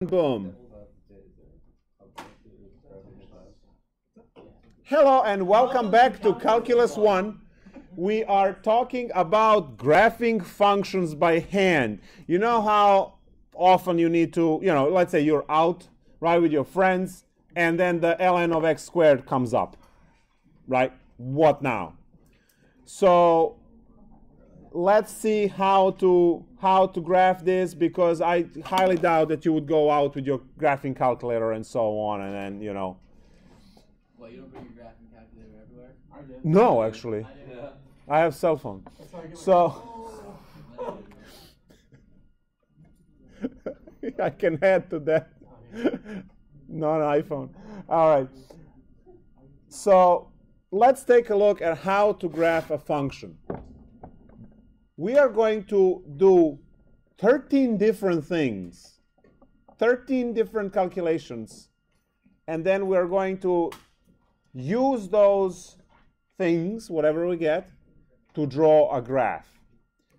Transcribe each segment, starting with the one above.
Boom. Hello and welcome back to Calculus 1. We are talking about graphing functions by hand. You know how often you need to, let's say you're out, right, with your friends, and then the ln of x squared comes up, right? What now? So let's see how to graph this, because I highly doubt that you would go out with your graphing calculator and so on, and then, Well, you don't bring your graphing calculator everywhere? I did. No, actually. Yeah. I have cell phone. So I can add to that. Not an iPhone. All right. So let's take a look at how to graph a function. We are going to do 13 different things, 13 different calculations, and then we're going to use those things, whatever we get, to draw a graph.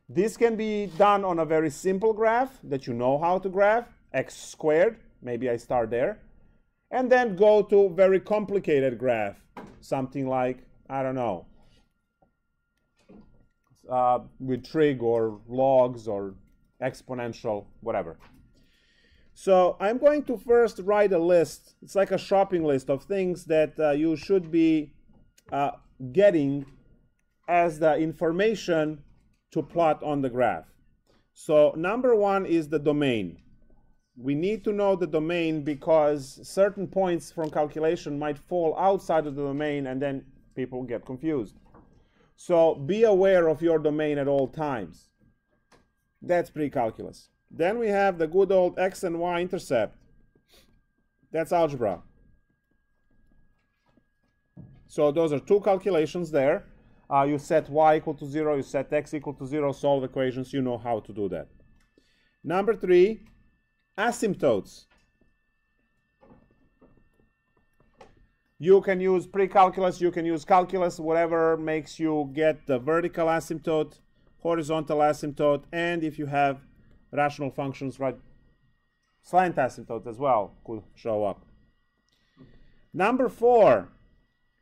This can be done on a very simple graph that you know how to graph, x squared, maybe I start there, and then go to very complicated graph, something like, I don't know, with trig or logs or exponential, whatever. So I'm going to first write a list. It's like a shopping list of things that you should be getting as the information to plot on the graph. So number one is the domain. We need to know the domain because certain points from calculation might fall outside of the domain and then people get confused. So be aware of your domain at all times. That's pre-calculus. Then we have the good old X and Y-Intercept. That's algebra. So those are two calculations there. You set y equal to 0, you set x equal to 0, solve equations. You know how to do that. Number three, asymptotes. You can use pre-calculus, you can use calculus, whatever makes you get the vertical asymptote, horizontal asymptote, and if you have rational functions, right, slant asymptote as well could show up. Number four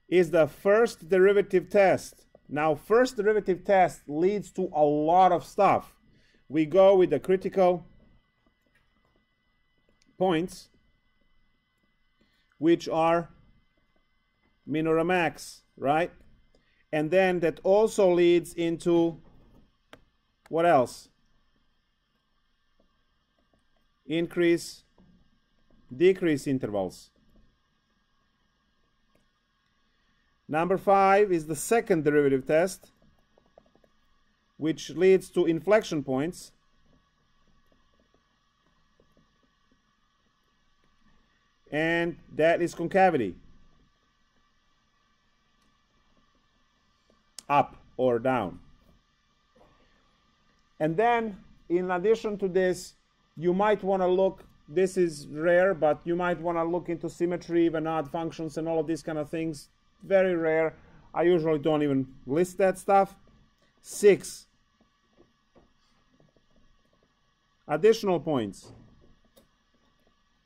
is the first derivative test. Now, first derivative test leads to a lot of stuff. We go with the critical points, which are min or a max, right? And then that also leads into what else? Increase, decrease intervals. Number five is the second derivative test, which leads to inflection points. And that is concavity. Up or down. And then, in addition to this, you might want to look, this is rare, but you might want to look into symmetry, even odd functions, and all of these kind of things. Very rare. I usually don't even list that stuff. 6. Additional points.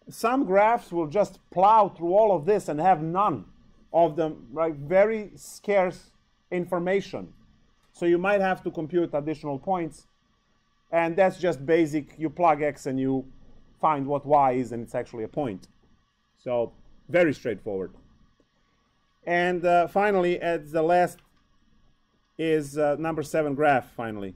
Some graphs will just plow through all of this and have none of them, right? Very scarce information. So you might have to compute additional points. And that's just basic. You plug x and you find what y is, and it's actually a point. So very straightforward. And finally, as the last is number 7 graph, finally.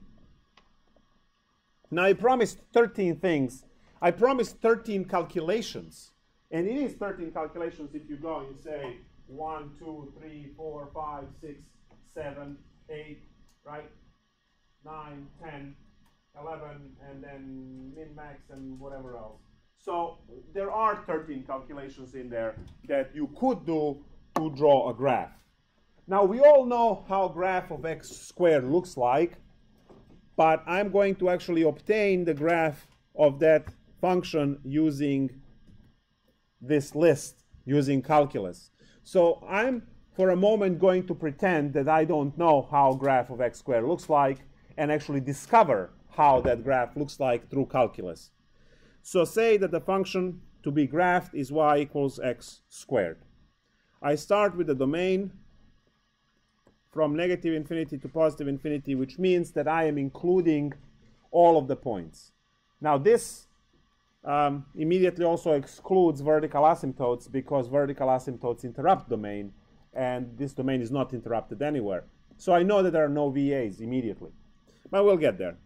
Now, I promised 13 things. I promised 13 calculations. And it is 13 calculations if you go and you say 1, 2, 3, 4, 5, 6, 7, 8, right? 9, 10, 11, and then min, max, and whatever else. So there are 13 calculations in there that you could do to draw a graph. Now, we all know how a graph of x squared looks like, but I'm going to actually obtain the graph of that function using this list, using calculus. So I'm, for a moment, going to pretend that I don't know how a graph of x squared looks like and actually discover how that graph looks like through calculus. So say that the function to be graphed is y equals x squared. I start with the domain from negative infinity to positive infinity, which means that I am including all of the points. Now this immediately also excludes vertical asymptotes, because vertical asymptotes interrupt domain, and this domain is not interrupted anywhere. So I know that there are no VAs immediately. But we'll get there.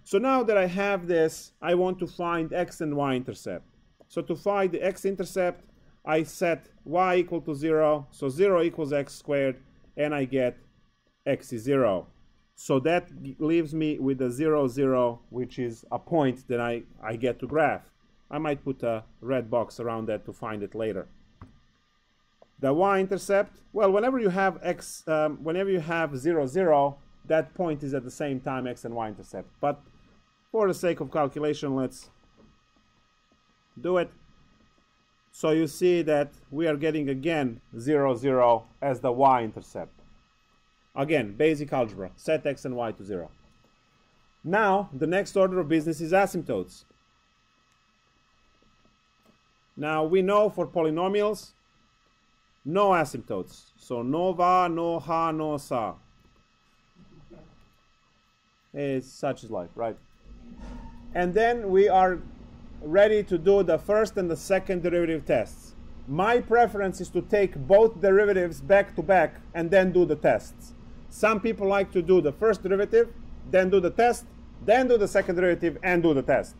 So now that I have this, I want to find x and y-intercept. So to find the x-intercept, I set y equal to 0, so 0 equals x squared, and I get x is 0. So that leaves me with a 0, 0, which is a point that I get to graph. I might put a red box around that to find it later. The y-intercept, well, whenever you have 0, 0, that point is at the same time x and y-intercept. But for the sake of calculation, let's do it. So you see that we are getting again 0, 0 as the y-intercept. Again, basic algebra, set x and y to 0. Now, the next order of business is asymptotes. Now, we know for polynomials, no asymptotes. So, no va, no ha, no sa. It's such is life, right? And then we are ready to do the first and the second derivative tests. My preference is to take both derivatives back to back and then do the tests. Some people like to do the first derivative, then do the test, then do the second derivative and do the test.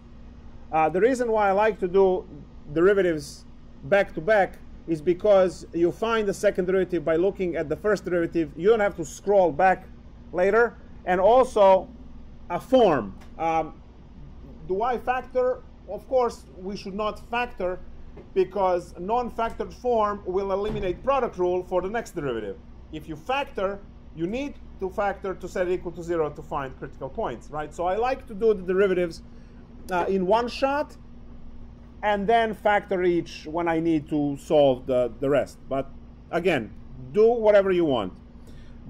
The reason why I like to do derivatives back to back is because you find the second derivative by looking at the first derivative. You don't have to scroll back later. And also a form. Do I factor? Of course, we should not factor, because non-factored form will eliminate product rule for the next derivative. If you factor, you need to factor to set it equal to 0 to find critical points, right? So I like to do the derivatives in one shot and then factor each when I need to solve the rest. But again, do whatever you want.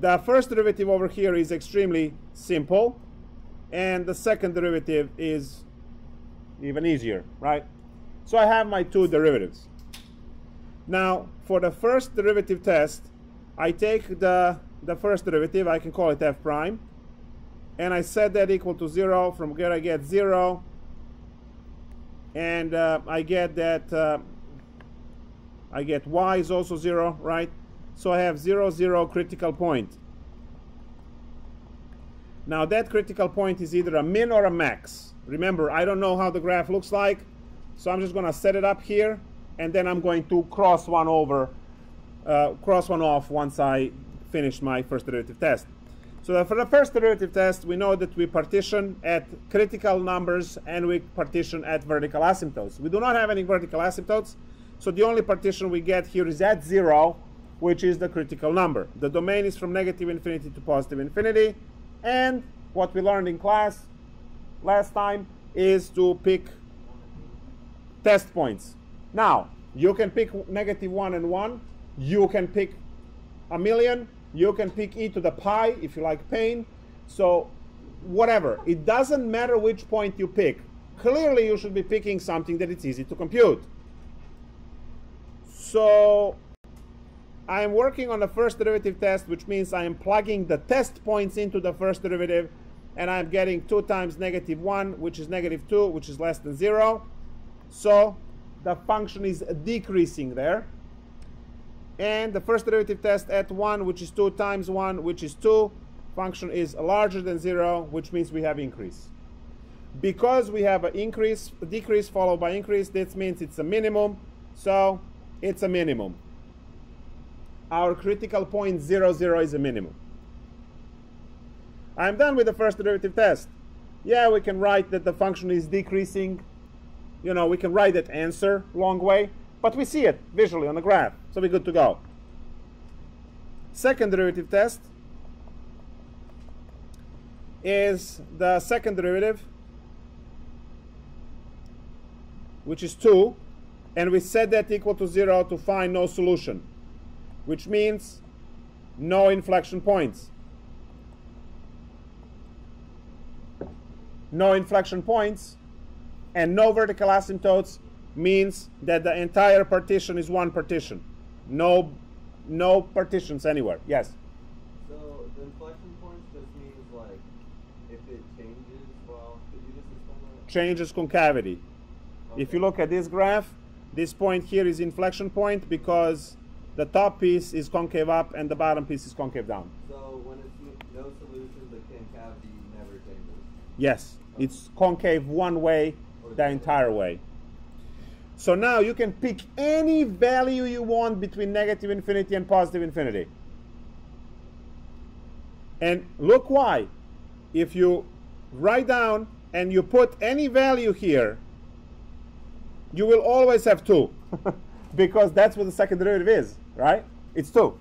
The first derivative over here is extremely simple, and the second derivative is even easier, right? So I have my two derivatives. Now, for the first derivative test, I take the first derivative, I can call it f prime, and I set that equal to 0. From here I get 0, and I get that I get y is also 0, right? So I have 0, 0 critical point. Now that critical point is either a min or a max. Remember, I don't know how the graph looks like, so I'm just going to set it up here, and then I'm going to cross one off once I finish my first derivative test. So for the first derivative test, we know that we partition at critical numbers and we partition at vertical asymptotes. We do not have any vertical asymptotes, so the only partition we get here is at 0, which is the critical number. The domain is from negative infinity to positive infinity, and what we learned in class last time is to pick test points. Now, you can pick -1 and 1, you can pick a million, you can pick e to the pi if you like pain. So whatever, it doesn't matter which point you pick. Clearly you should be picking something that it's easy to compute. So I am working on the first derivative test, which means I am plugging the test points into the first derivative, and I'm getting 2 times -1, which is -2, which is less than 0. So the function is decreasing there. And the first derivative test at 1, which is 2 times 1, which is 2, function is larger than 0, which means we have increase. Because we have a decrease followed by increase, this means it's a minimum, so it's a minimum. Our critical point 0, 0 is a minimum. I'm done with the first derivative test. Yeah, we can write that the function is decreasing. You know, we can write that answer long way, but we see it visually on the graph, so we're good to go. Second derivative test is the second derivative, which is 2, and we set that equal to 0 to find no solution, which means no inflection points. No inflection points And no vertical asymptotes means that the entire partition is one partition. No partitions anywhere. Yes? So the inflection points just means like if it changes, well, could you just explain that? Changes concavity. Okay. If you look at this graph, this point here is inflection point because the top piece is concave up and the bottom piece is concave down. So when it's no solution, the concavity never changes? Yes, it's concave one way the entire way. So now you can pick any value you want between negative infinity and positive infinity. And look why. If you write down and you put any value here, you will always have 2 because that's what the second derivative is, right? It's 2,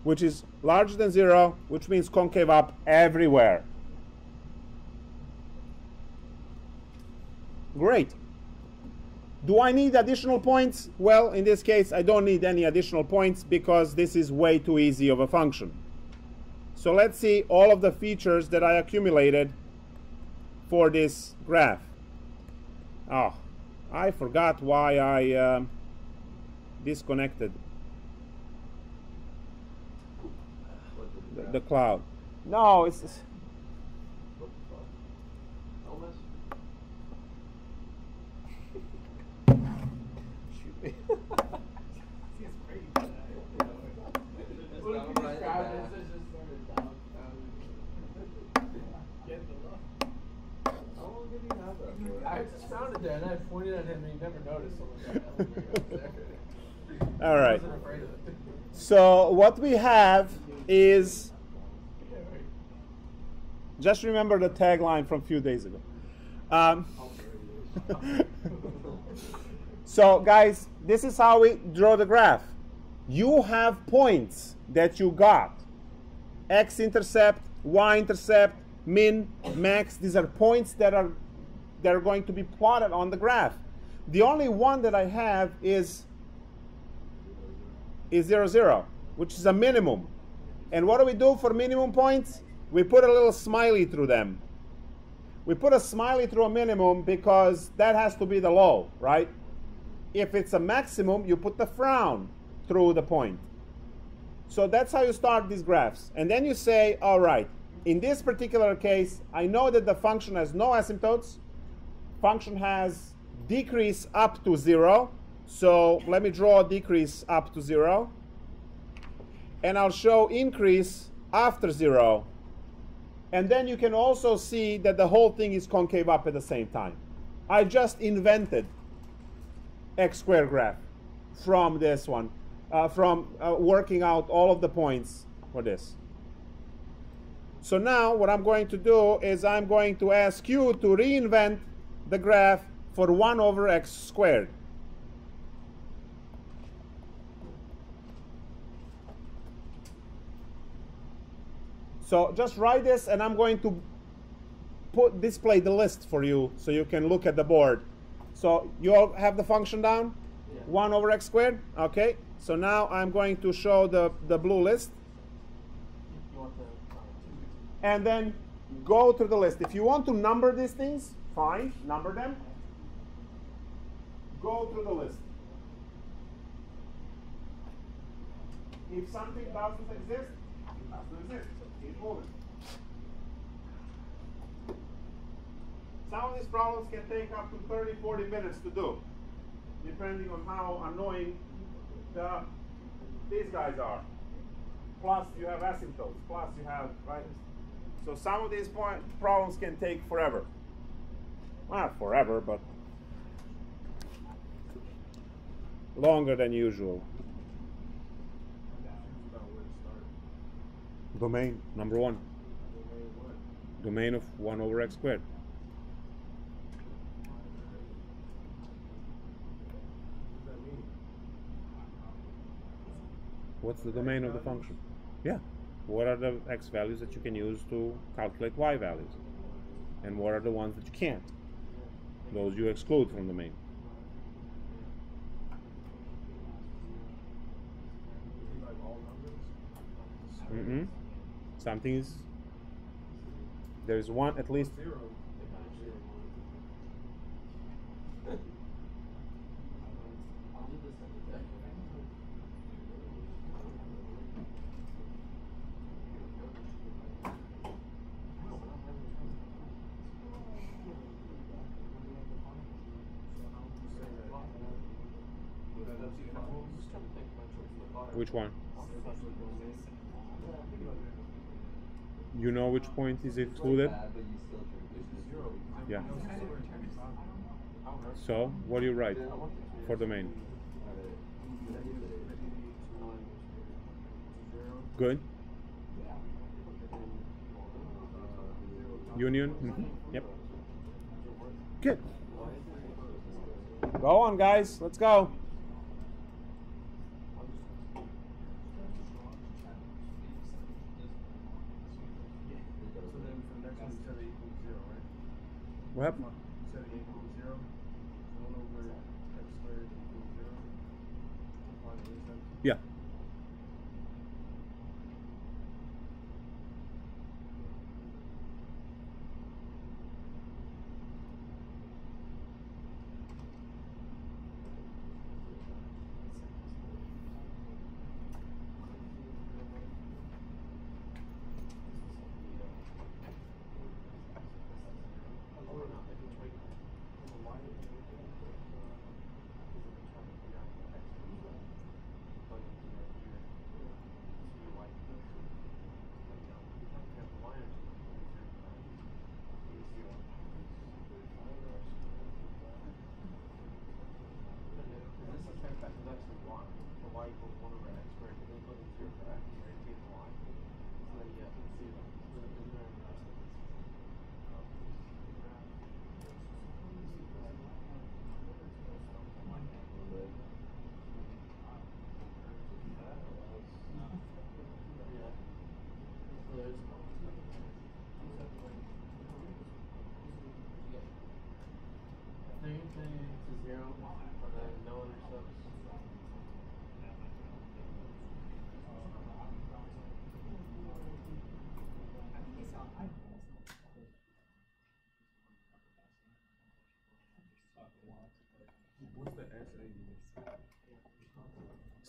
which is larger than 0, which means concave up everywhere. Great. Do I need additional points? Well, in this case, I don't need any additional points because this is way too easy of a function. So let's see all of the features that I accumulated for this graph. Oh, I forgot why I disconnected the cloud. No, it's I just found it there and I pointed at him and he never noticed. all right. So what we have is, just remember the tagline from a few days ago. So guys, this is how we draw the graph. You have points that you got. X-intercept, Y-intercept, min, max. These are points that are going to be plotted on the graph. The only one that I have is 0, 0, which is a minimum. And what do we do for minimum points? We put a little smiley through them. We put a smiley through a minimum because that has to be the low, right? If it's a maximum, you put the frown through the point. So that's how you start these graphs. And then you say, all right, in this particular case, I know that the function has no asymptotes. Function has decrease up to 0. So let me draw a decrease up to 0. And I'll show increase after 0. And then you can also see that the whole thing is concave up at the same time. I just invented x squared graph from this one, from working out all of the points for this. So now what I'm going to do is I'm going to ask you to reinvent the graph for 1 over x squared. So just write this, and I'm going to display the list for you so you can look at the board. So you all have the function down? Yeah. 1 over x squared? Okay. So now I'm going to show the blue list. And then go through the list. If you want to number these things, fine, number them. Go through the list. If something doesn't exist, it doesn't exist. Keep moving. Some of these problems can take up to 30-40 minutes to do, depending on how annoying these guys are. Plus you have asymptotes, plus you have, right? So some of these problems can take forever. Well, not forever, but longer than usual. Domain, number 1. Domain of 1 over x squared. What's the domain of the function? Yeah. What are the x values that you can use to calculate y values? And what are the ones that you can't? Those you exclude from the domain. Something is, there is one at least. Which one? You know which point is excluded? Bad, but you still drink it. Yeah. So, what do you write for the main? Good. Union? Yep. Good. Go on, guys. Let's go. What happened? Yeah.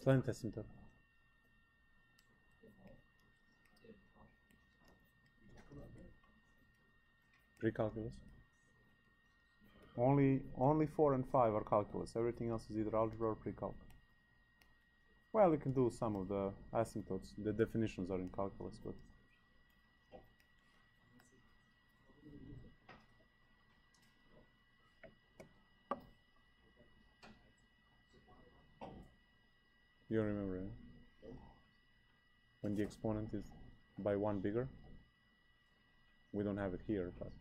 Slant asymptote. Pre-calculus. Only 4 and 5 are calculus. Everything else is either algebra or pre-calc. Well, you can do some of the asymptotes. The definitions are in calculus, but you remember when the exponent is by 1 bigger? We don't have it here, but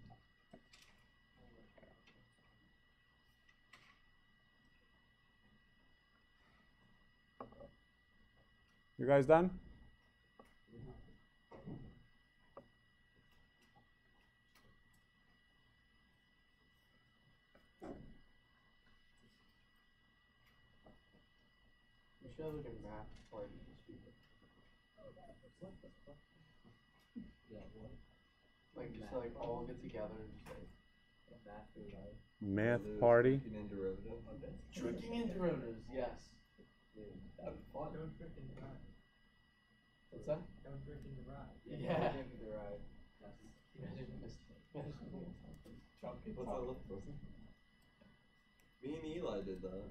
you guys done? You should have like a math party this weekend. Yeah, what? Like just like all get together and just like Math party? Tricking in derivatives, yes. That would be fun. Don't freaking drive. What's that? Don't freaking drive. Yeah. What's that look for? Me and Eli did that.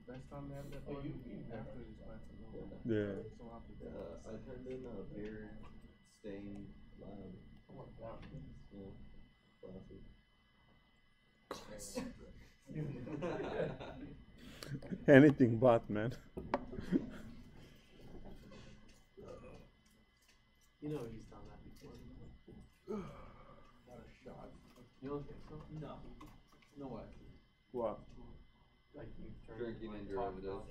Best time to have that fun after this class is over. Yeah. So happy. I turned in a beer stained lab. Oh my god. Yeah. Classic. Anything but, man. You know he's done that before. Not a shot. You don't think so? No. No way. What? Like you Drinking in derivatives. Or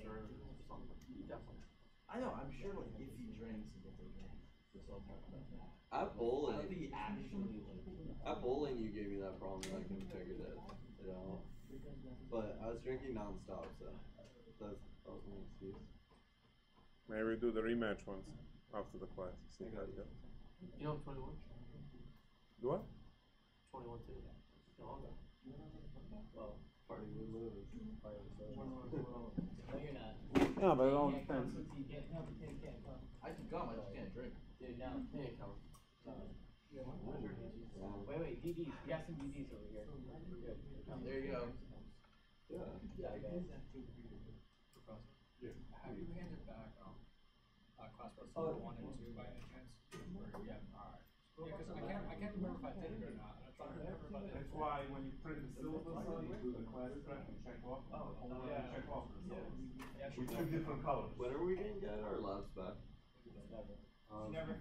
something. You definitely. I know, I'm sure like if he drinks and gets a drink, this all talk about that. At bowling, I don't think he actually like at bowling you gave me that problem and I couldn't figure it out. But I was drinking non-stop, so that was my excuse. Maybe we do the rematch once after the class. See how it goes. You know 21? Do what? 21 too. No, no. Well, Party would lose. No, you're not. Yeah, but it all depends. I can come, I just can't drink. dude, now you can't come. Wait, DDs. We got some DDs over here. Good. There you go. Yeah. Yeah, guys. Yeah. Have your hands back. cross both 1 and 2 by any chance? Or, yeah, alright. Yeah, because I can't remember if I did it or not. I thought I remember if I did it. That's why when you print the syllabus, you do the class prep and check off. Check off the syllabus. With two different colors. When are we gonna get our labs back? Never.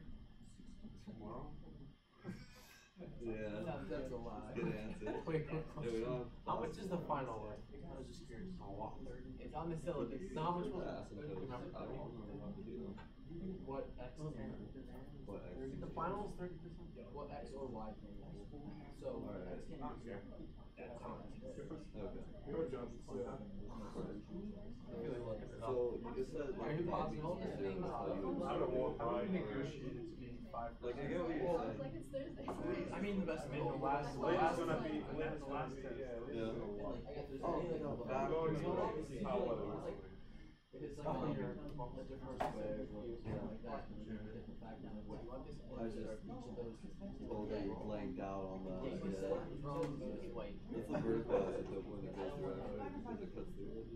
Tomorrow? Yeah, That's a lie. good answer. Wait, Yeah, we don't have how much is the final one? I was just curious. It's on the syllabus. So how much was it? Asymptotes. I don't remember how to do them. What X? What X? The final is 30%. What X or Y? So Alright. X can be So you just said like Are you possible? I don't know why. like I get what you're saying. Like it's Thursday. I mean the best man. The last Later's gonna be the last test. Yeah. Oh, back Going to to see how well it was. if it's like later, a different square, something like that, and then a different fact down. What do you want this? I was just totally blanked out on the It's the vertical asymptote when it goes through because it cuts through it.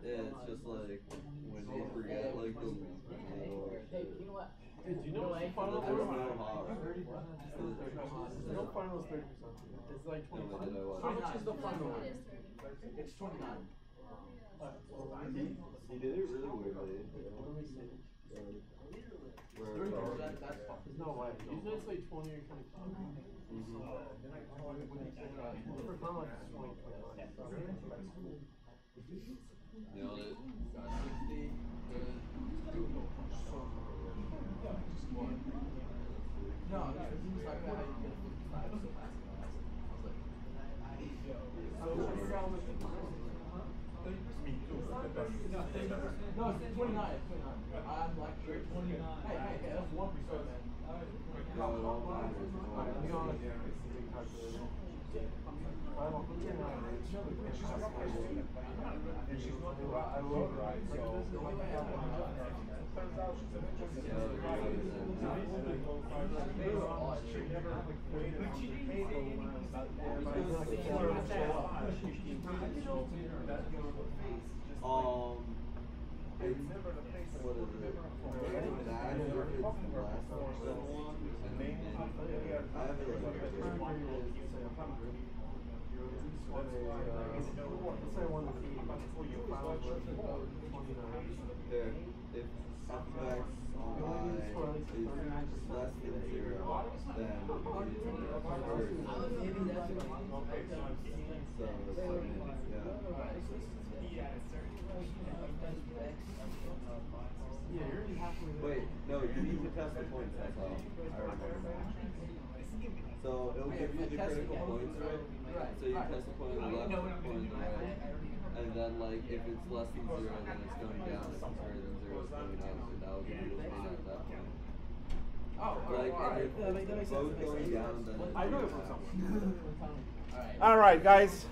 Yeah, it's just like when you forget like the Hey, you know what? Dude, you know what? final Final no final is 30%. It's like 20. How much is the final one? It is 30. It's 29. He did it really weirdly. That's fine. There's no way. Usually it's like 20 or 25. For final, it's 20. Nailed it. 60. No, he was talking about how you get a 55 so fast. I was like, Me too. no, it's 29. I'm like 29. Hey, that's 1%, man. What is it? I have it there. If f(x) on y is less than 0, then wait, no, you need to test the points, that's all. I remember. So it'll give you the critical points, right? So you test the point on the left, point on the right. And then like if it's less than 0, then it's going down. If it's greater than 0, it's going up. So that'll give you the point at that point. Like if it's both going down, then it's I know it going from up. someone. All right, guys.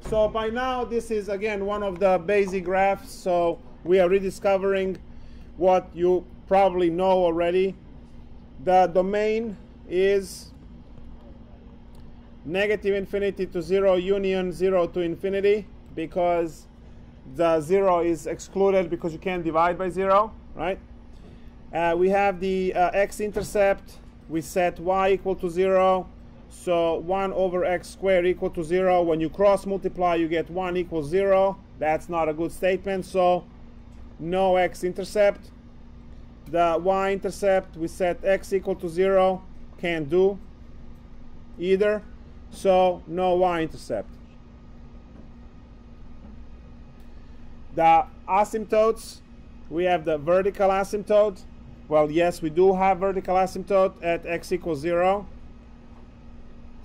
So by now, this is again one of the basic graphs. So we are rediscovering what you probably know already. The domain is negative infinity to 0, union 0 to infinity, because the 0 is excluded because you can't divide by 0, right? We have the x-intercept. We set y equal to 0. So 1 over x squared equal to 0. When you cross multiply, you get 1 equals 0. That's not a good statement, so no x-intercept. The y-intercept, we set x equal to 0. Can't do either, so no y-intercept. The asymptotes, we have the vertical asymptote. Well, yes, we do have vertical asymptote at x equals 0.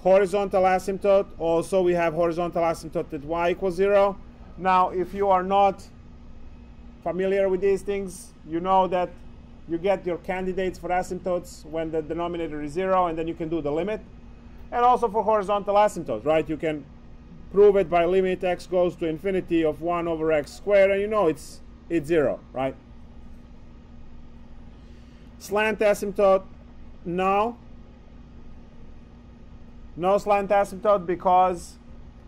Horizontal asymptote, also we have horizontal asymptote at y equals 0. Now, if you are not familiar with these things, you know that you get your candidates for asymptotes when the denominator is 0, and then you can do the limit. And also for horizontal asymptotes, right? You can prove it by limit x goes to infinity of 1 over x squared, and you know it's 0, right? Slant asymptote, no slant asymptote, because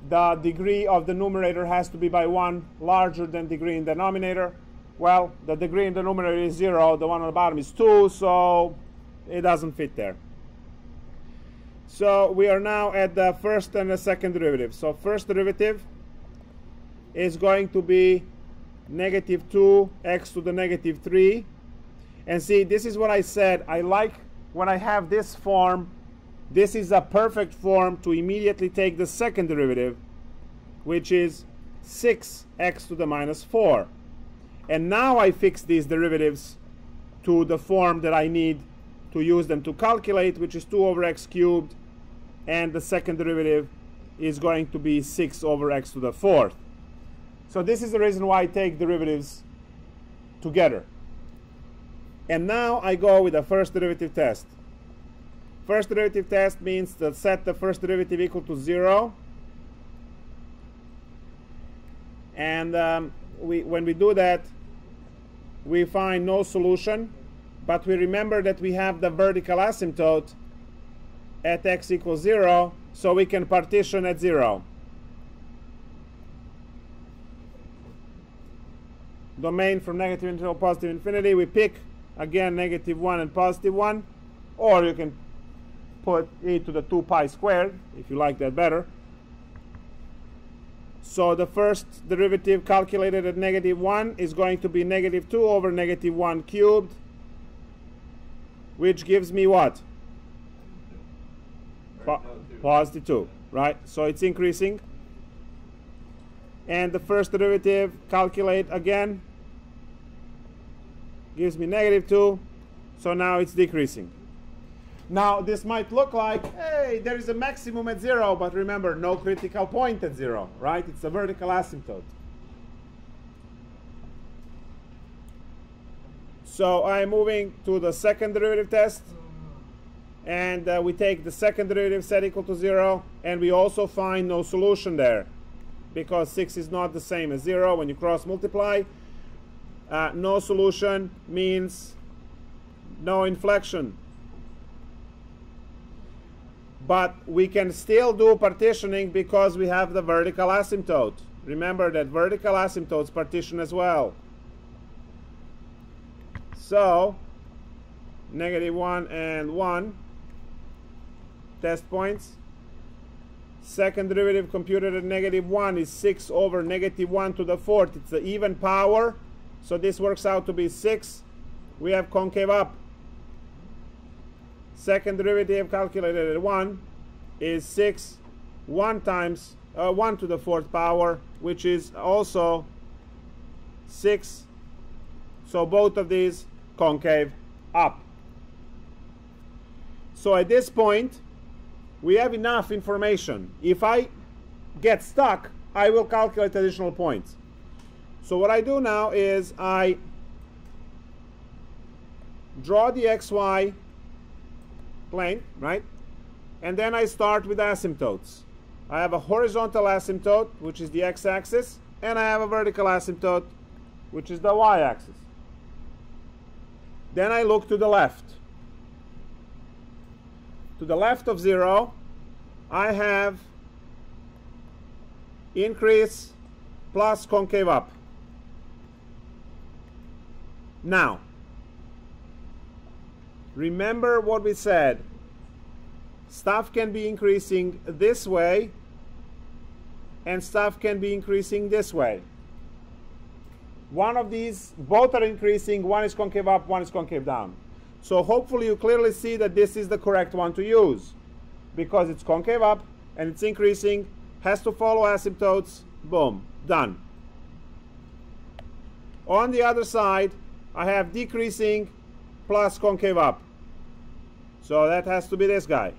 the degree of the numerator has to be by 1 larger than degree in denominator. Well, the degree in the numerator is 0, the one on the bottom is 2, so it doesn't fit there. So we are now at the first and the second derivative. So first derivative is going to be negative 2x to the negative 3. And see, this is what I said. I like when I have this form. This is a perfect form to immediately take the second derivative, which is 6x to the minus 4. And now I fix these derivatives to the form that I need to use them to calculate, which is 2 over x cubed, and the second derivative is going to be 6 over x to the 4th. So this is the reason why I take derivatives together. And now I go with the first derivative test. First derivative test means to set the first derivative equal to 0. And when we do that, we find no solution. But we remember that we have the vertical asymptote at x equals 0, so we can partition at 0. Domain from negative until positive infinity. We pick, again, negative 1 and positive 1. Or you can put e to the 2 pi squared, if you like that better. So the first derivative calculated at negative 1 is going to be negative 2 over negative 1 cubed, which gives me what? Positive 2, right? So it's increasing. And the first derivative, calculate again, gives me negative 2. So now it's decreasing. Now this might look like, hey, there is a maximum at 0, but remember, no critical point at 0, right? It's a vertical asymptote. So I'm moving to the second derivative test. And we take the second derivative set equal to 0, and we also find no solution there, because 6 is not the same as 0 when you cross multiply. No solution means no inflection. But we can still do partitioning because we have the vertical asymptote. Remember that vertical asymptotes partition as well. So negative 1 and 1. Test points. Second derivative computed at negative 1 is 6 over negative 1 to the 4th. It's the even power, so this works out to be 6. We have concave up. Second derivative calculated at 1 is 6. 1 times 1 to the 4th power, which is also 6. So both of these concave up. So at this point, we have enough information. If I get stuck, I will calculate additional points. So what I do now is I draw the XY plane, right? And then I start with asymptotes. I have a horizontal asymptote, which is the x-axis, and I have a vertical asymptote, which is the y-axis. Then I look to the left. To the left of 0, I have increase plus concave up. Now, remember what we said. Stuff can be increasing this way, and stuff can be increasing this way. One of these, both are increasing. One is concave up, one is concave down. So hopefully you clearly see that this is the correct one to use, because it's concave up and it's increasing, has to follow asymptotes. Boom, done. On the other side, I have decreasing plus concave up. So that has to be this guy.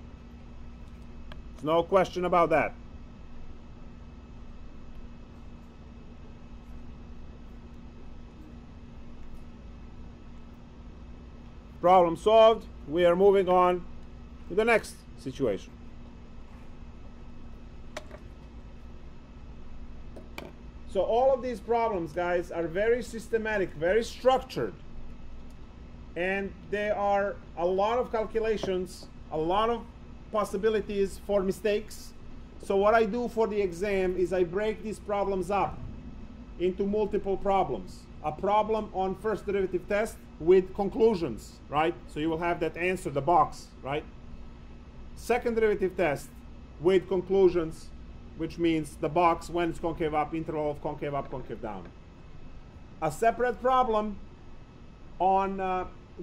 There's no question about that. Problem solved. We are moving on to the next situation. So all of these problems, guys, are very systematic, very structured. And there are a lot of calculations, a lot of possibilities for mistakes. So what I do for the exam is I break these problems up into multiple problems. A problem on first derivative test with conclusions, right? So you will have that answer, the box, right? Second derivative test with conclusions, which means the box when it's concave up, interval of concave up, concave down. A separate problem on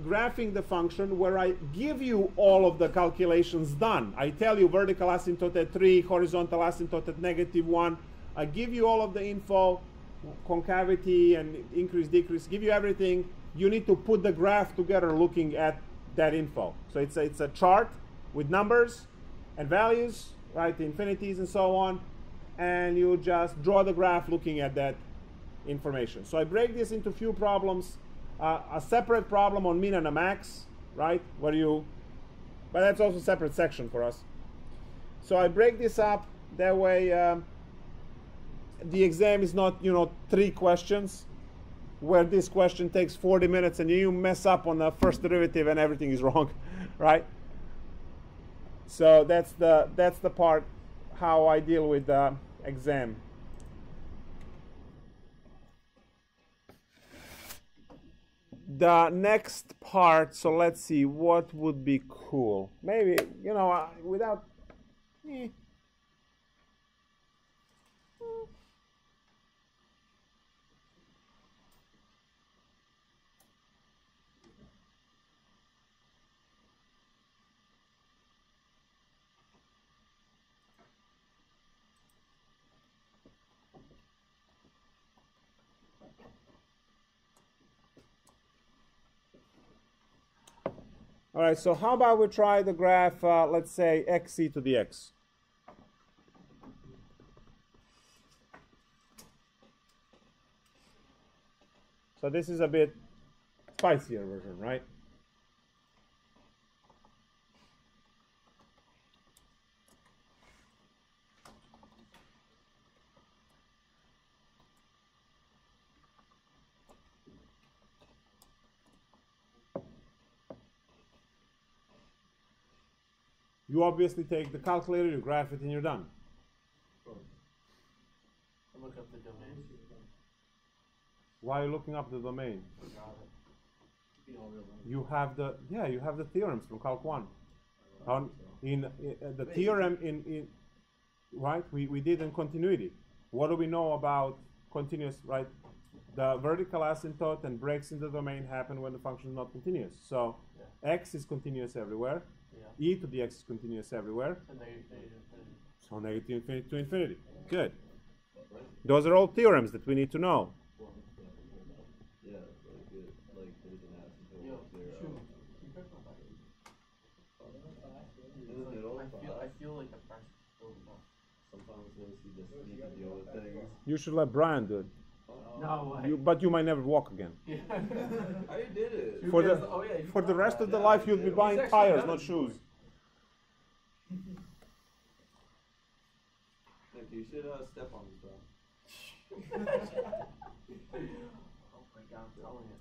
graphing the function where I give you all of the calculations done. I tell you vertical asymptote at 3, horizontal asymptote at -1. I give you all of the info, concavity and increase, decrease, give you everything. You need to put the graph together looking at that info. So it's a chart with numbers and values, right, infinities and so on, and you just draw the graph looking at that information. So I break this into few problems. A separate problem on min and a max, right, but that's also a separate section for us. So I break this up that way. The exam is not, 3 questions where this question takes 40 minutes and you mess up on the first derivative and everything is wrong, right? So that's the part how I deal with the exam. The next part, so let's see what would be cool. Maybe, without All right, so how about we try the graph, let's say xc to the x. So this is a bit spicier version, right? You obviously take the calculator, you graph it, and you're done. Look up the domain. Why are you looking up the domain? You have the theorems from Calc1. The theorem in right we did in continuity. What do we know about continuous, right? The vertical asymptote and breaks in the domain happen when the function is not continuous. So x is continuous everywhere. E to the x is continuous everywhere. So negative infinity to infinity. Good. Those are all theorems that we need to know. Yeah, like there's an asymptote of 0. In the middle, I feel like the press is sometimes those who just need to deal with things. You should let Brian do it. No way. But you might never walk again. I already did it. For the rest of the life, you'll be buying tires, not shoes. Nick, you should step on this, bro. Oh my god, I'm telling you.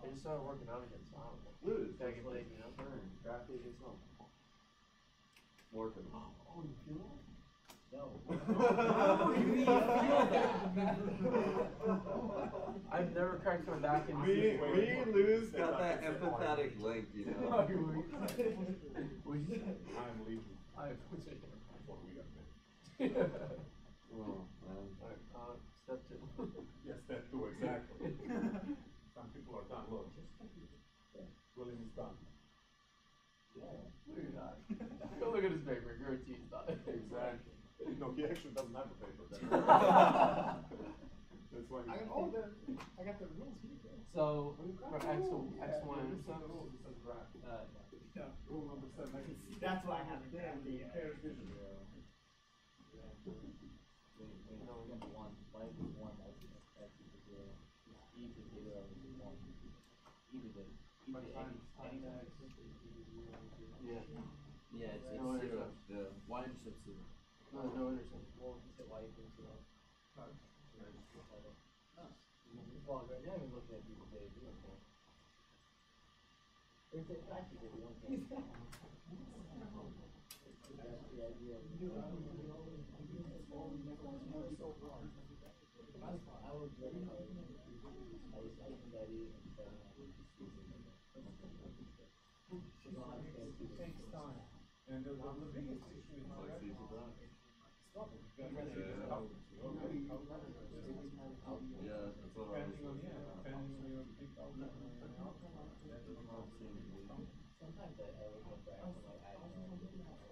I just started working out again, so I don't know. Lose. Gotta get lazy, Graph it yourself. Working. Oh, you feel it? No. I've never cracked my back in We lose got that empathetic link, you know. I'm leaving. Oh, man. Step 2. Yes, step 2, exactly. Some people are done. Look. William is done. No, you're not. Look at his paper. Guarantee he's not. Exactly. No, he actually doesn't have a paper there. That's why I got the rules here. So, for X, Y-Intercept, rule number 7. I can see That's why I have it. damn the pairs vision. Yeah, it's No 0. intercept. Yeah. Y-Intercept 0. No, there's no intercept. Well, you said Y equals 0. Huh? Well, right now you're looking at people's data doing that. It's practically we don't care. That's the idea. I Takes time. And the biggest issue is Yeah, that's what I was depending on your big Sometimes I look at that and I like looking at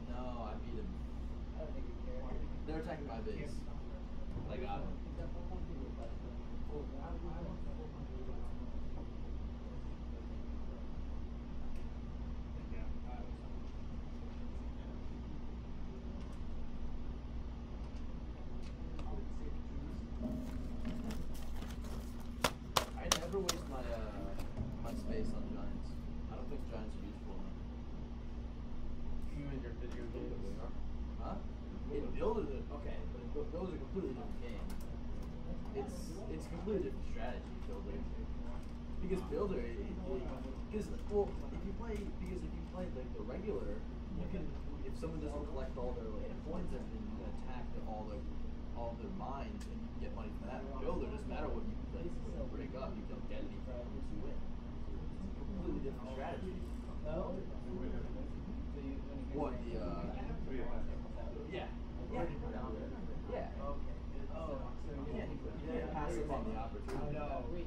No, I beat him. They're attacking my base. I got him. I never waste my space on giants. I don't think giants are useful enough. You in your video game, Huh? Builder, okay, but those are completely different games. It's completely different strategy, builder. Because builder, because if you play like the regular, you can, if someone doesn't collect all their like points, then you can attack all their mines and you can get money from that. Builder, doesn't matter what you play, break up, you don't get anything unless you win. It's a completely different strategy. What the yeah. Yeah. Yeah. You can't pass up on the opportunity.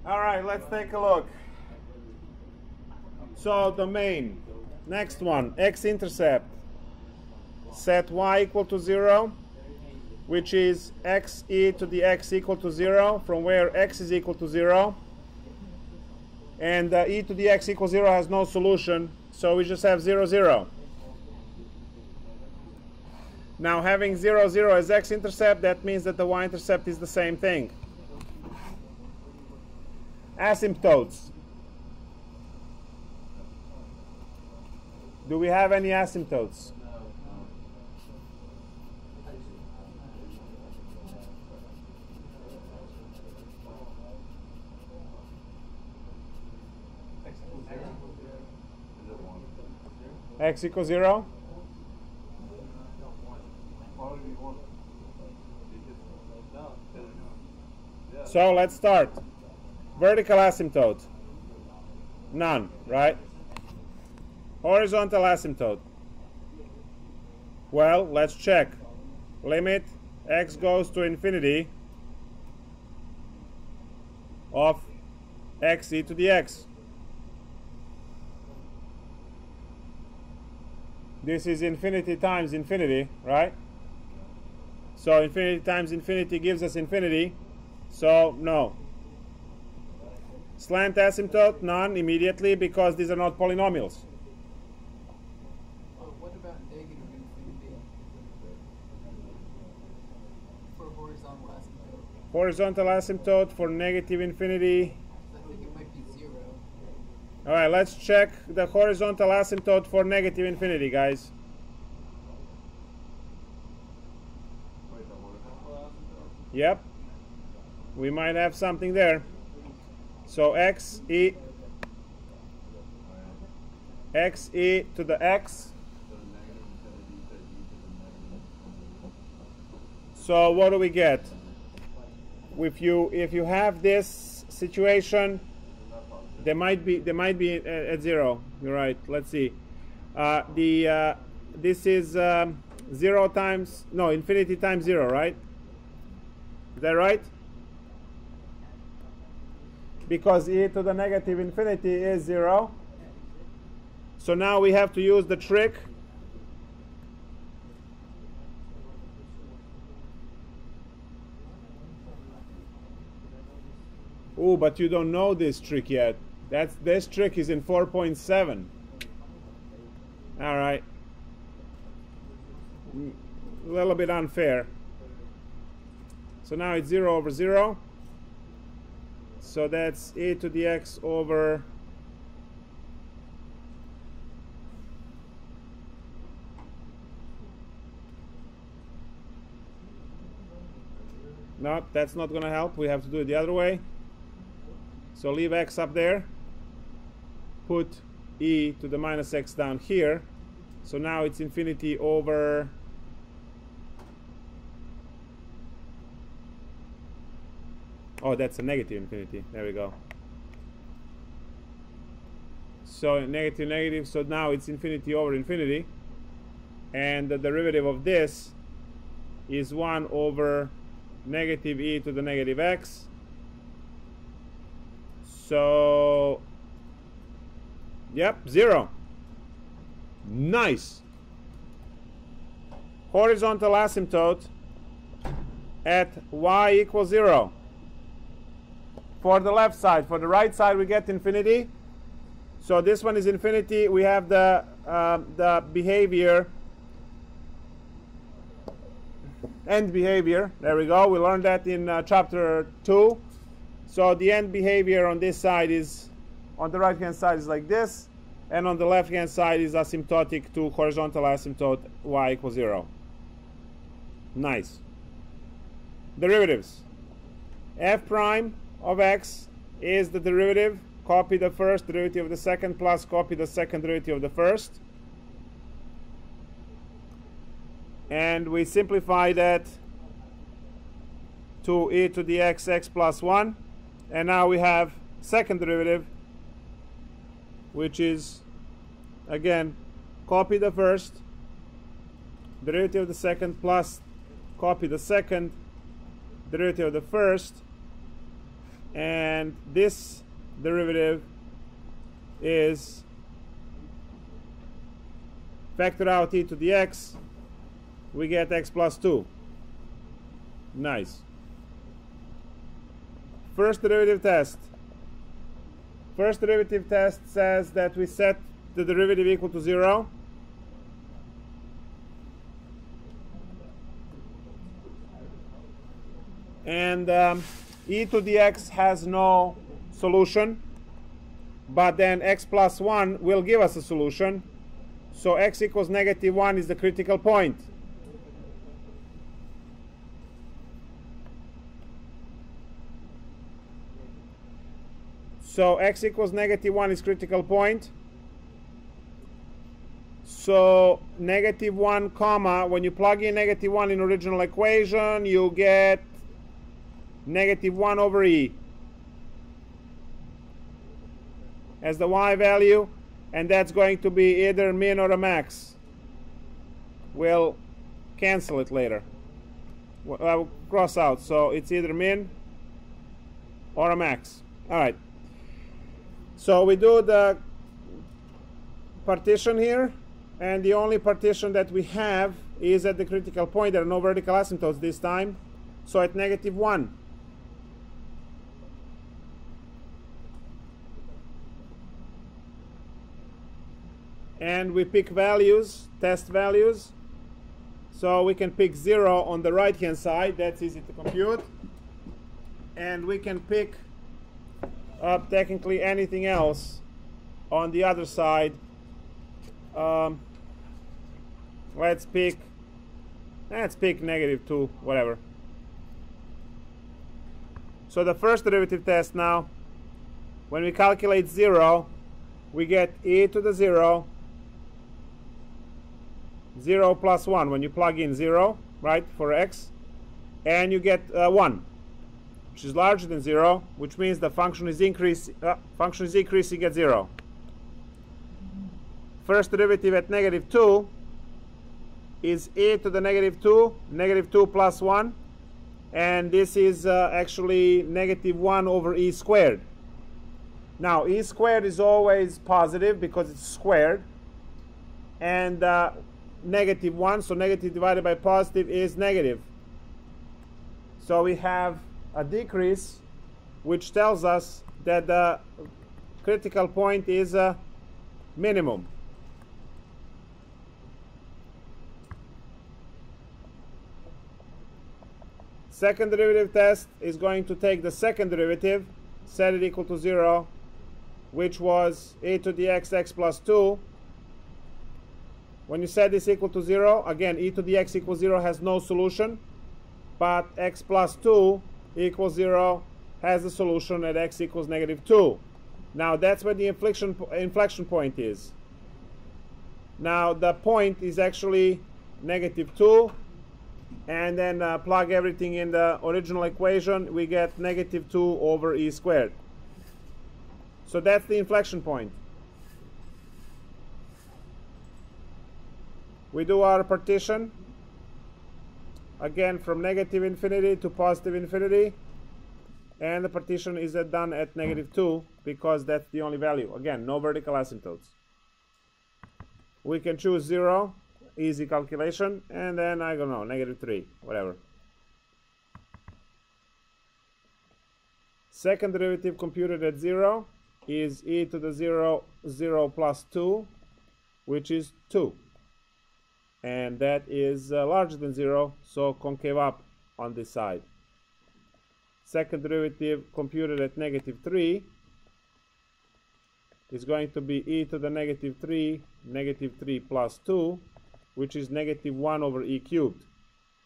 All right, let's take a look. So domain, next one, X-intercept. Set y equal to 0, which is x e to the x equal to 0, from where x is equal to 0. And e to the x equals 0 has no solution, so we just have 0, 0. Now having 0, 0 as x-intercept, that means that the y-intercept is the same thing. Asymptotes. Do we have any asymptotes? X equals 0? So let's start. Vertical asymptote. None, right? Horizontal asymptote. Well, let's check. Limit x goes to infinity of x e to the x. This is infinity times infinity, right? So infinity times infinity gives us infinity. So no. Slant asymptote, none immediately, because these are not polynomials. What about negative infinity for horizontal asymptote? Horizontal asymptote for negative infinity. I think it might be 0. All right, let's check the horizontal asymptote for negative infinity, guys. Yep. We might have something there. So x e to the x. So what do we get? If you have this situation, there might be at 0. You're right. Let's see. This is 0 times, no, infinity times 0, right? Is that right? Because e to the negative infinity is 0. So now we have to use the trick. Oh, but you don't know this trick yet. This trick is in 4.7. All right. A little bit unfair. So now it's 0 over 0. So that's e to the x over no, that's not going to help. We have to do it the other way. So leave x up there. Put e to the minus x down here. So now it's infinity over oh, that's a negative infinity. There we go. So negative, negative. So now it's infinity over infinity. And the derivative of this is 1 over negative e to the negative x. So, yep, 0. Nice. Horizontal asymptote at y equals 0. For the left side. For the right side, we get infinity. So this one is infinity. We have the behavior, end behavior. There we go. We learned that in chapter 2. So the end behavior on this side is, on the right hand side is like this, and on the left hand side is asymptotic to horizontal asymptote y equals 0. Nice. Derivatives. F prime of x is the derivative. Copy the first derivative of the second plus copy the second derivative of the first. And we simplify that to e to the x, x plus 1. And now we have second derivative, which is, again, copy the first derivative of the second plus copy the second derivative of the first. And this derivative is factor out e to the x. We get x plus 2. Nice. First derivative test. First derivative test says that we set the derivative equal to 0. And e to the x has no solution, but then x plus 1 will give us a solution. So x equals negative 1 is the critical point. So x equals negative 1 is critical point. So negative 1 comma, when you plug in negative 1 in original equation, you get negative 1 over e as the y value, and that's going to be either min or a max. We'll cancel it later. I'll cross out, so it's either min or a max. All right. So we do the partition here, and the only partition that we have is at the critical point. There are no vertical asymptotes this time. So at negative 1. And we pick values, test values. So we can pick 0 on the right hand side. That's easy to compute. And we can pick up technically anything else on the other side. Let's pick negative 2, whatever. So the first derivative test now, when we calculate 0, we get e to the 0, 0 plus 1 when you plug in 0, right, for x, and you get 1, which is larger than 0, which means the function is decreasing at 0. First derivative at negative 2 is e to the negative 2, negative 2 plus 1, and this is actually negative 1 over e squared. Now, e squared is always positive because it's squared, and negative 1, so negative divided by positive is negative. So we have a decrease, which tells us that the critical point is a minimum. Second derivative test is going to take the second derivative, set it equal to 0, which was e to the x plus 2. When you set this equal to 0, again, e to the x equals 0 has no solution, but x plus 2 equals 0 has a solution at x equals -2. Now that's where the inflection point is. Now the point is actually -2, and then plug everything in the original equation, we get -2 over e squared. So that's the inflection point. We do our partition, again from -infinity to +infinity, and the partition is done at -2 because that's the only value. Again, no vertical asymptotes. We can choose 0, easy calculation, and then I don't know, -3, whatever. Second derivative computed at 0 is e to the 0 plus 2, which is 2. And that is larger than 0, so concave up on this side. Second derivative computed at -3 is going to be e to the -3 plus 2, which is -1 over e cubed.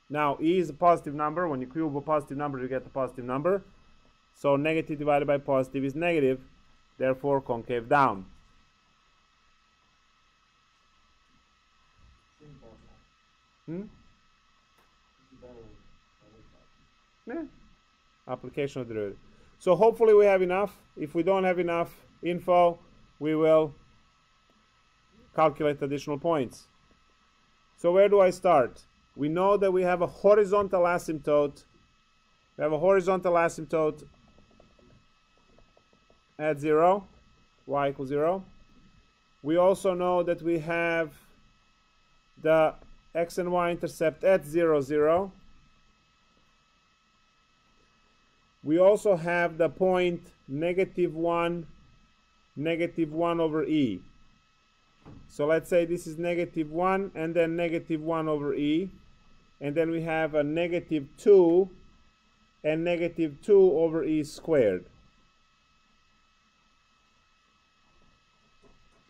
Now e is a positive number. When you cube a positive number, you get a positive number. So negative divided by positive is negative, therefore concave down. Yeah. Application of derivative. So hopefully we have enough. If we don't have enough info, we will calculate additional points. So where do I start? We know that we have a horizontal asymptote. We have a horizontal asymptote at 0, y equals 0. We also know that we have the X and Y-intercept at 0, 0. We also have the point -1 over e. So let's say this is -1 and then -1 over e. And then we have a -2 and -2 over e squared.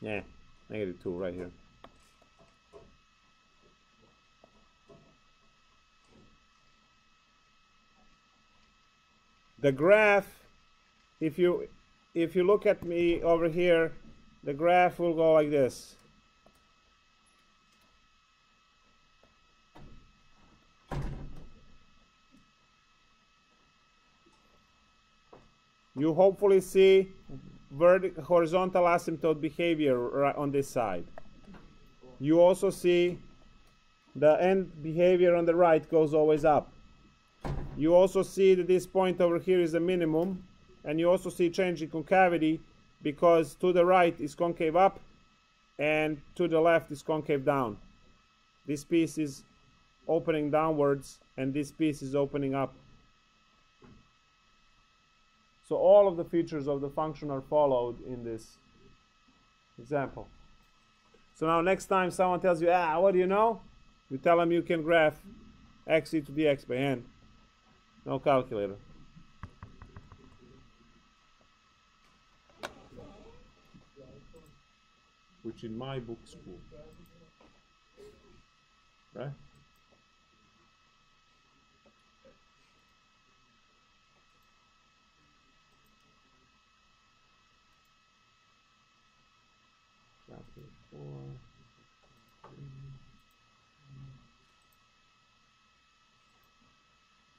Yeah, -2 right here. The graph, if you look at me over here, the graph will go like this. You hopefully see horizontal asymptote behavior right on this side. You also see the end behavior on the right goes always up. You also see that this point over here is a minimum, and you also see change in concavity because to the right is concave up and to the left is concave down. This piece is opening downwards and this piece is opening up. So all of the features of the function are followed in this example. So now next time someone tells you, what do you know? You tell them you can graph x e to the x by hand. No calculator. Which in my book school. Right?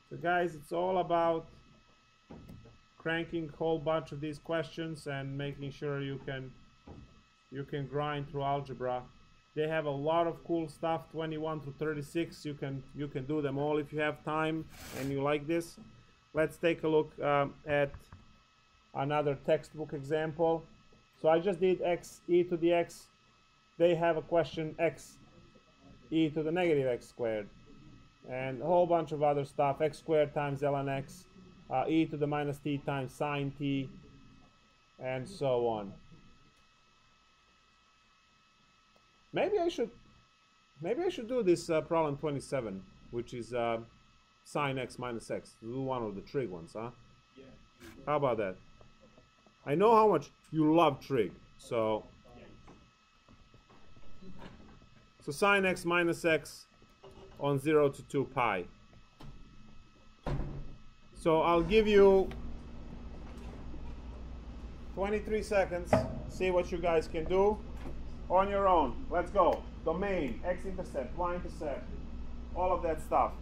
So guys, it's all about cranking a whole bunch of these questions and making sure you can grind through algebra. They have a lot of cool stuff, 21 to 36. You can do them all if you have time and you like this. Let's take a look at another textbook example. So I just did x e to the x. They have a question x e to the -x squared. And a whole bunch of other stuff, x squared times ln x, e to the -t times sine t. and so on. Maybe I should do this problem 27, which is sine x minus x. Do one of the trig ones, huh? Yeah. How about that? I know how much you love trig, so sine x minus x on 0 to 2 pi. So I'll give you 23 seconds. See what you guys can do on your own. Let's go. Domain, x-intercept, y-intercept, all of that stuff.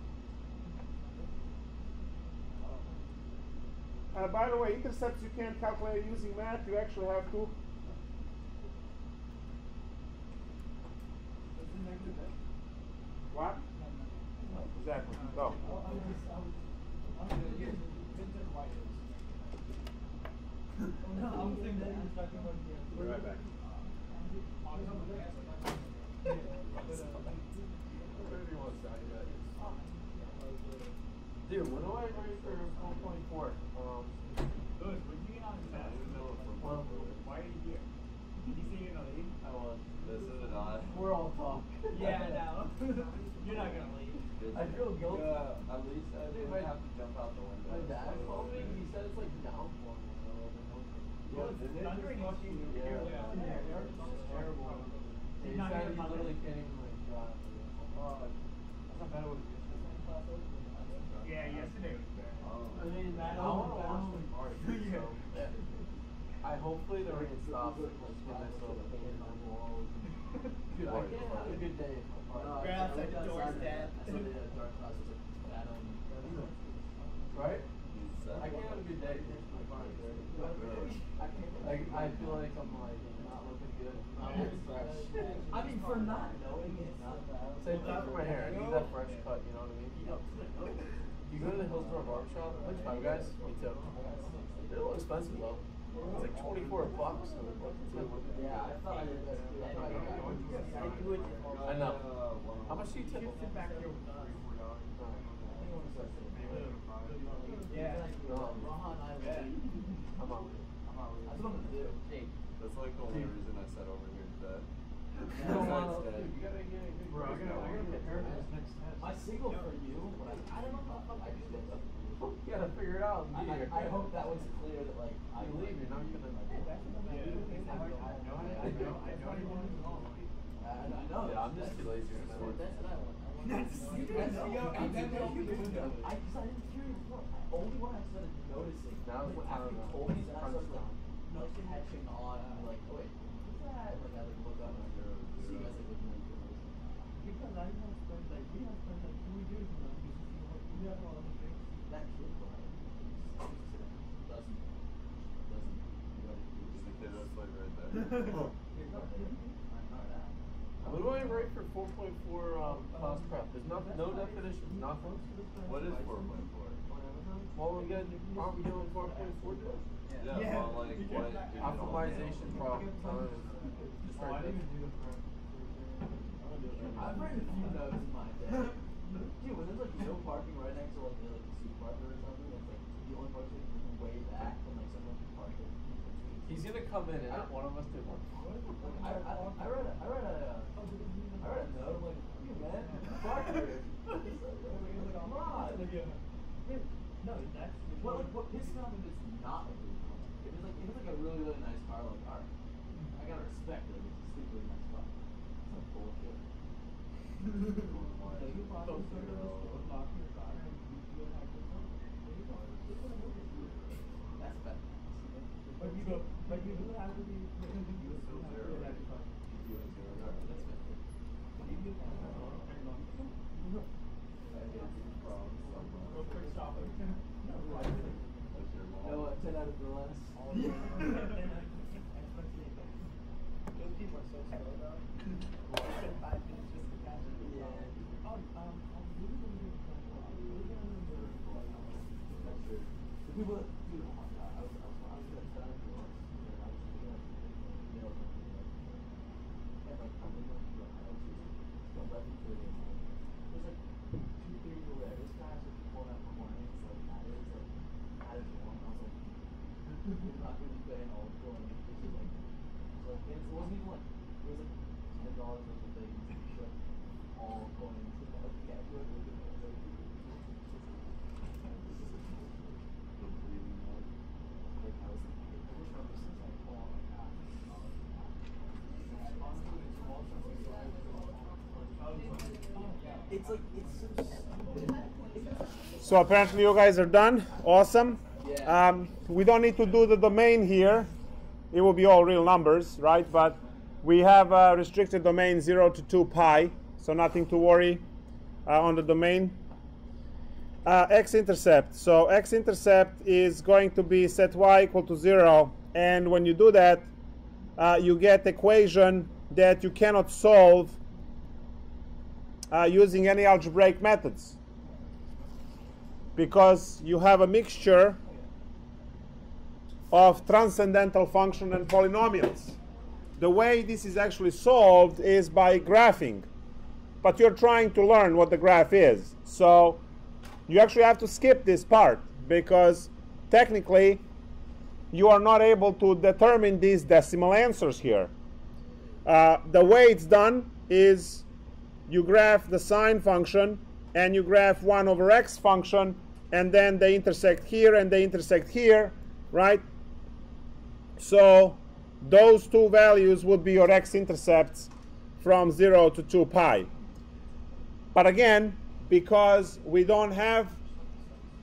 By the way, intercepts you can't calculate using math. You actually have to. What? Exactly. Go. Be right back. Dude, when do I write for 4.4? Louis, when you get on the test, why are you here? Did you see you in the league? I was. This is an odd. We're all talk. Yeah, I know. You're not gonna leave. I feel guilty. Yeah, at least I didn't have to jump out the window. My dad called me. He said it's like downpour. Yeah, didn't it? Thundering fucking Yeah. it's terrible. He He's not said even he literally can't even like drive. That's not bad. Yeah, yesterday was bad. I mean, I want to watch the party. Yeah. So. I hopefully the rain stops. Dude, I can't have a good day. Right outside the door's dead. Right? I can't have a good day. I feel like I'm like not looking good. I mean, for not knowing it's not bad. Same thing for my hair. I need that fresh cut. You know what I mean? You go to the Hillsborough barbershop. Which Five Guys? Me too. They're a little expensive though. It's like $24. Yeah, I thought I did better. I know. How much do you tip? Sit back here with $3-4. Yeah. Rohan, I'm out. that's what I'm gonna do. Hey, That's like the only reason I sat over here today. You don't wanna- You gotta get a good. Bro, I gotta get haircuts next test. my signal for you, but I don't know how I do that. You gotta figure it out. I hope that was clear that like I believe you're not gonna. I know. Yeah, I'm just too lazy to remember. That's what I want. That's I didn't hear you before. Only when I started noticing. Now it's after you time told me that I crunch started time. like catching on. I'm like, oh wait, what's that? Like I like look up and I see you guys like looking at me. Because I have spent like, we have spent like 2 years now to see what we have all the things. That kid, Brian, doesn't. Just the kid that's like right there. He's not there. I'm not that. What do I write for 4.4 class prep? There's no definition, nothing. What is 4.4? Well, we got, aren't we doing 4.4 today? Yeah. Well, like what? Optimization problems. Just right there. I've written a few notes in my day. Dude, when there's like no parking right next to like the supermarket or something, that's like the only parking way back from like someone can park it. He's gonna come in and not one of us did one. I read a note. I'm like, you man, park here. Come on. No, that's What pissed me off if it's not a good car. If it's like a really really nice car, like alright, I gotta respect it. It's a stupid nice car. It's like bullshit. so you park in front of the store, park your car, and you will have your phone. There you go. That's bad. But you do have to be. You still have to be that car. Real quick stop. No, 10 out of the last. Those people are so slow though. They spend 5 minutes just to catch it. Yeah. That's true. The people that, dude, oh my god, I was gonna tell you once, and I was looking at the mail company, and like, I'm in like, I don't see it. It's 11:30 in the morning. There's like 2 3 over there. This guy's like pulling out corners, like, that is one. I was like, you're not gonna be paying all the wasn't even like, it was like $10 worth of things, all coins. Yeah, it's like, it's so stupid. So apparently you guys are done. Awesome. Yeah. We don't need to do the domain here. It will be all real numbers, right? But we have a restricted domain 0 to 2 pi, so nothing to worry on the domain. X-intercept. So X-intercept is going to be set y equal to 0, and when you do that, you get equation that you cannot solve using any algebraic methods, because you have a mixture of transcendental function and polynomials. The way this is actually solved is by graphing, but you're trying to learn what the graph is, so you actually have to skip this part, because technically you are not able to determine these decimal answers here. The way it's done is you graph the sine function and you graph 1 over x function, and then they intersect here and they intersect here, right? So those two values would be your x-intercepts from 0 to 2 pi. But again, because we don't have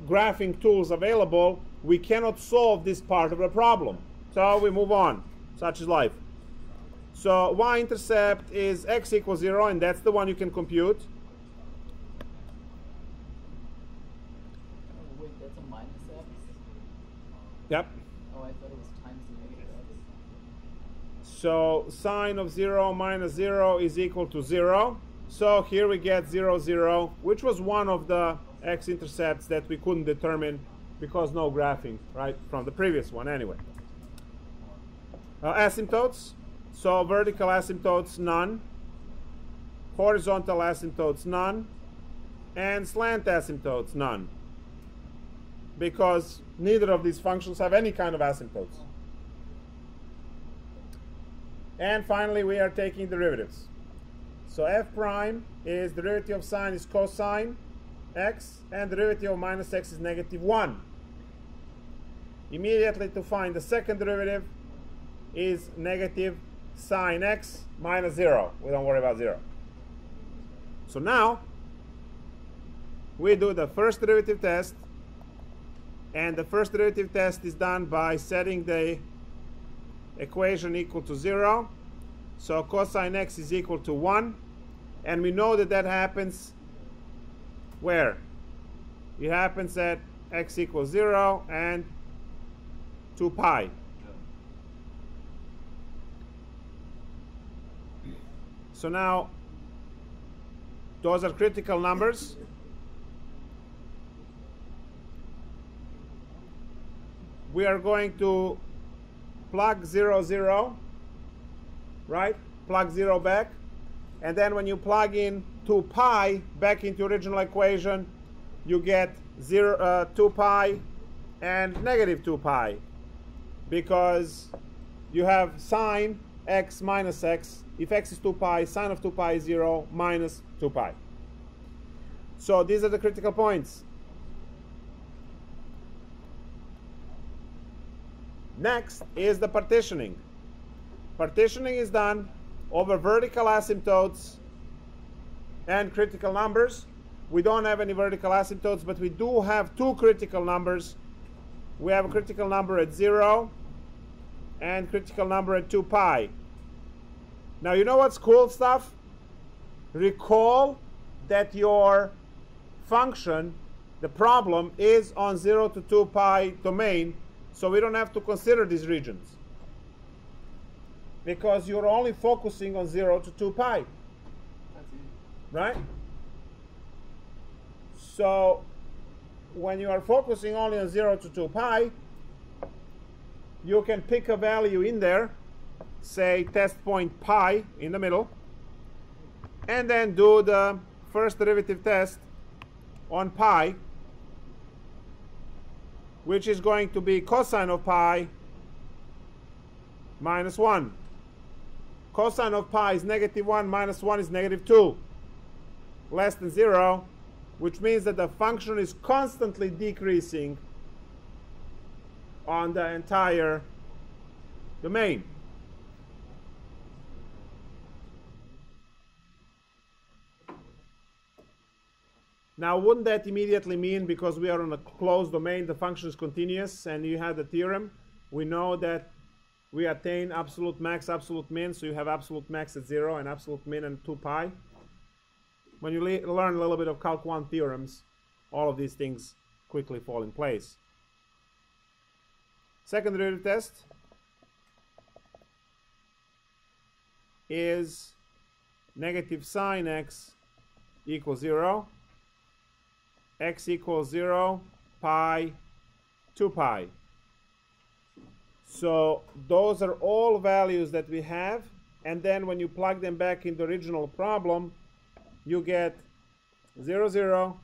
graphing tools available, we cannot solve this part of the problem. So we move on. Such is life. So y-intercept is x equals 0, and that's the one you can compute. Oh, wait, that's a minus x? Yep. Oh, I thought it was times the negative x. So sine of 0 minus 0 is equal to 0. So here we get 0, 0, which was one of the x-intercepts that we couldn't determine because no graphing, right, from the previous one anyway. Asymptotes. So vertical asymptotes, none. Horizontal asymptotes, none. And slant asymptotes, none. Because neither of these functions have any kind of asymptotes. And finally, we are taking derivatives. So f prime is derivative of sine is cosine x, and derivative of minus x is negative 1. Immediately to find the second derivative is negative sine x minus 0. We don't worry about 0. So now we do the first derivative test, and the first derivative test is done by setting the equation equal to 0. So cosine x is equal to 1, and we know that that happens where? It happens at x equals 0 and 2 pi. So now those are critical numbers. We are going to plug 0, 0, right? Plug 0 back. And then when you plug in 2 pi back into original equation, you get 2 pi and negative 2 pi, because you have sine x minus x. If x is 2 pi, sine of 2 pi is 0 minus 2 pi. So these are the critical points. Next is the partitioning. Partitioning is done over vertical asymptotes and critical numbers. We don't have any vertical asymptotes, but we do have two critical numbers. We have a critical number at 0 and critical number at 2 pi. Now, you know what's cool stuff? Recall that your function, the problem, is on 0 to 2 pi domain, so we don't have to consider these regions, because you're only focusing on 0 to 2 pi. That's easy. Right? So when you are focusing only on 0 to 2 pi, you can pick a value in there, say test point pi in the middle, and then do the first derivative test on pi, which is going to be cosine of pi minus 1. cosine of pi is -1, -1 is -2, less than 0, which means that the function is constantly decreasing on the entire domain. Now, wouldn't that immediately mean, because we are on a closed domain, the function is continuous, and you have the theorem, we know that we attain absolute max, absolute min, so you have absolute max at 0 and absolute min at 2 pi. When you learn a little bit of Calc1 theorems, all of these things quickly fall in place. Second derivative test is negative sine x equals 0, x equals 0, pi, 2 pi. So those are all values that we have, and then when you plug them back in the original problem, you get 0, 0,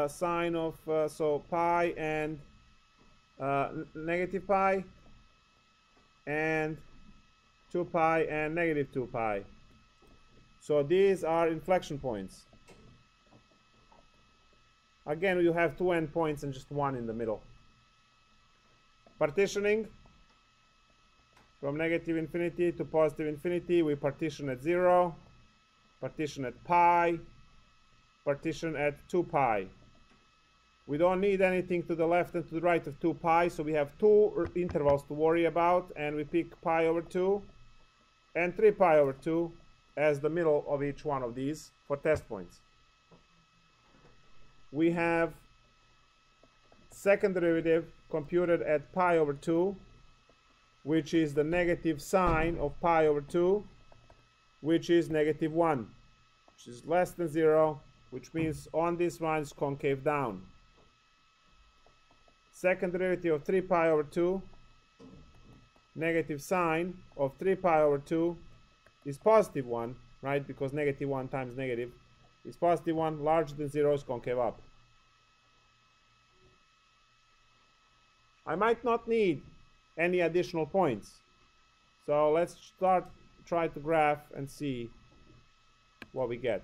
sine of, so pi and negative pi, and 2 pi and negative 2 pi. So these are inflection points. Again, you have 2 endpoints and just 1 in the middle. Partitioning from negative infinity to positive infinity, we partition at 0, partition at pi, partition at 2 pi. We don't need anything to the left and to the right of 2 pi, so we have 2 intervals to worry about, and we pick pi over 2 and 3 pi over 2 as the middle of each one of these for test points. We have second derivative computed at pi over 2, which is the negative sine of pi over 2, which is -1, which is less than 0, which means on this one is concave down. Second derivative of 3 pi over 2, negative sine of 3 pi over 2 is +1, right? Because -1 times negative is +1, larger than 0 is concave up. I might not need any additional points. So let's try to graph and see what we get.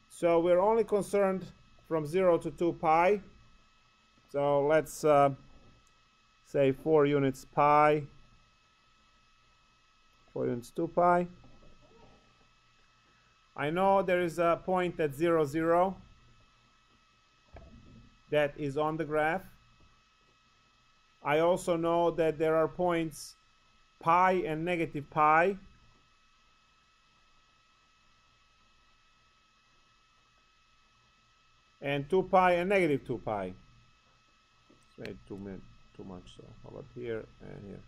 So we're only concerned from 0 to 2 pi. So let's say 4 units pi, 4 units 2 pi. I know there is a point at 0, 0 that is on the graph. I also know that there are points pi and negative pi. And 2 pi and negative 2 pi. It's made too much, so how about here and here?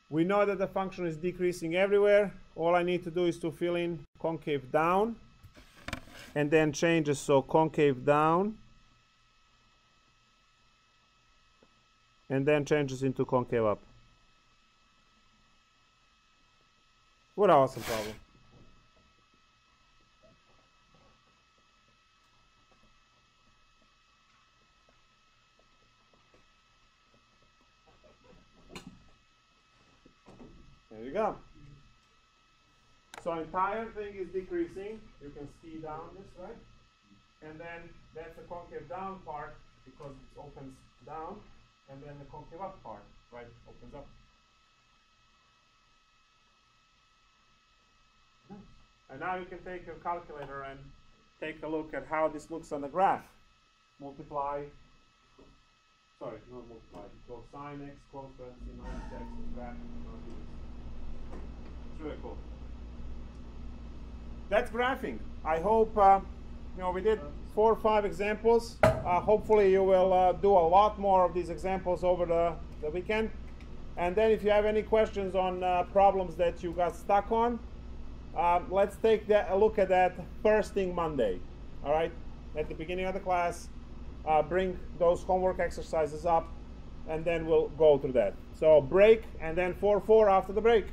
We know that the function is decreasing everywhere. All I need to do is to fill in concave down and then changes, so concave down and then changes into concave up. What an awesome problem. There you go. So entire thing is decreasing. You can see down this, right? And then that's the concave down part because it opens down. And then the concave up part, right, opens up. Nice. And now you can take your calculator and take a look at how this looks on the graph. Multiply, sorry, not multiply, go sine x, cosine minus x, and graph. It's really cool. That's graphing. I hope, we did 4 or 5 examples. Hopefully you will do a lot more of these examples over the weekend. And then if you have any questions on problems that you got stuck on, let's take a look at that first thing Monday. All right? At the beginning of the class, bring those homework exercises up and then we'll go through that. So break, and then 4-4 after the break.